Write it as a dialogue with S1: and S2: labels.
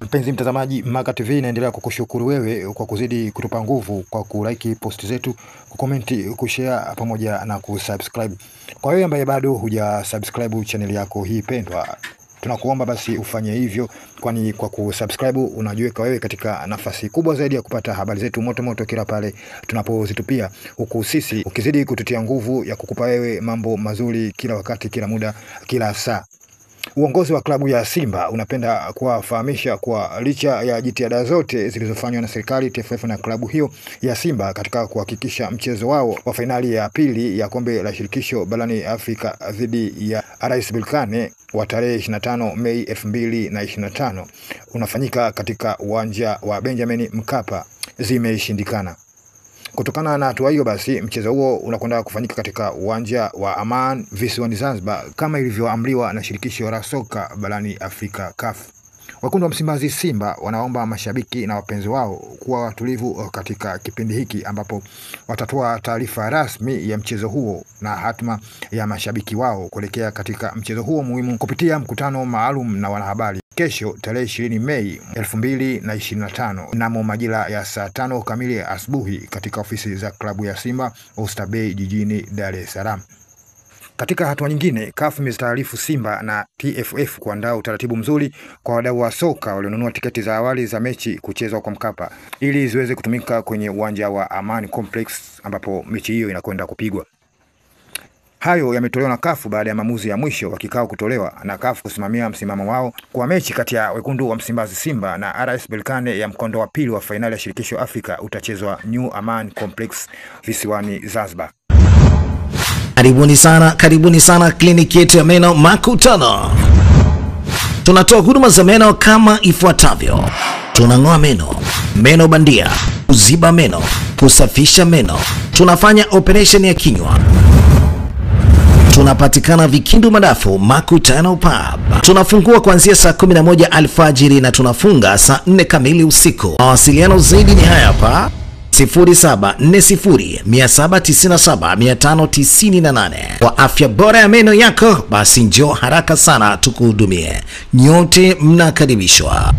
S1: Mpenzi mtazamaji, Maka TV inaendelea kukushukuru wewe kwa kuzidi kutupa nguvu kwa kulike post zetu, kucomment, kushare pamoja na kusubscribe. Kwa wewe ambaye bado hujasubscribe channel yako hii pendwa, tunakuomba basi ufanye hivyo, kwani kwa kusubscribe unajiweka wewe katika nafasi kubwa zaidi ya kupata habari zetu moto moto kila pale tunapozitupia, huku sisi ukizidi kututia nguvu ya kukupa wewe mambo mazuri kila wakati, kila muda, kila saa. Uongozi wa klabu ya Simba unapenda kuwafahamisha kwa licha ya jitihada zote zilizofanywa na serikali, TFF na klabu hiyo ya Simba katika kuhakikisha mchezo wao wa fainali ya pili ya kombe la shirikisho barani Afrika dhidi ya RS Berkane wa tarehe 25 Mei 2025 unafanyika katika uwanja wa Benjamin Mkapa zimeshindikana. Kutokana na hatua hiyo basi, mchezo huo unakwenda kufanyika katika uwanja wa Aman visiwani Zanzibar kama ilivyoamriwa na shirikisho la soka barani Afrika CAF. Wekundu wa Msimbazi Simba wanaomba mashabiki na wapenzi wao kuwa watulivu katika kipindi hiki ambapo watatoa taarifa rasmi ya mchezo huo na hatma ya mashabiki wao kuelekea katika mchezo huo muhimu kupitia mkutano maalum na wanahabari kesho tarehe 20 Mei 2025 mnamo majira ya saa 5 kamili asubuhi katika ofisi za klabu ya Simba Oyster Bay jijini Dar es Salaam. Katika hatua nyingine, CAF imestaarifu Simba na TFF kuandaa utaratibu mzuri kwa wadau wa soka walionunua tiketi za awali za mechi kuchezwa kwa Mkapa ili ziweze kutumika kwenye uwanja wa Amani Complex ambapo mechi hiyo inakwenda kupigwa. Hayo yametolewa na CAF baada ya maamuzi ya mwisho wa kikao kutolewa na CAF kusimamia msimamo wao kwa mechi kati ya Wekundu wa Msimbazi Simba na RS Berkane ya mkondo wa pili wa fainali ya shirikisho Afrika utachezwa New Aman Complex visiwani Zanzibar.
S2: Karibuni sana kliniki yetu ya meno Makutano. Tunatoa huduma za meno kama ifuatavyo: tunang'oa meno, meno bandia, kuziba meno, kusafisha meno, tunafanya operation ya kinywa. Tunapatikana Vikindu Madafu, Makutano Pub. Tunafungua kuanzia saa 11 alfajiri na tunafunga saa 4 kamili usiku. Mawasiliano zaidi ni haya hapa: 0740797598. Kwa afya bora ya meno yako, basi njoo haraka sana tukuhudumie. Nyote mnakaribishwa.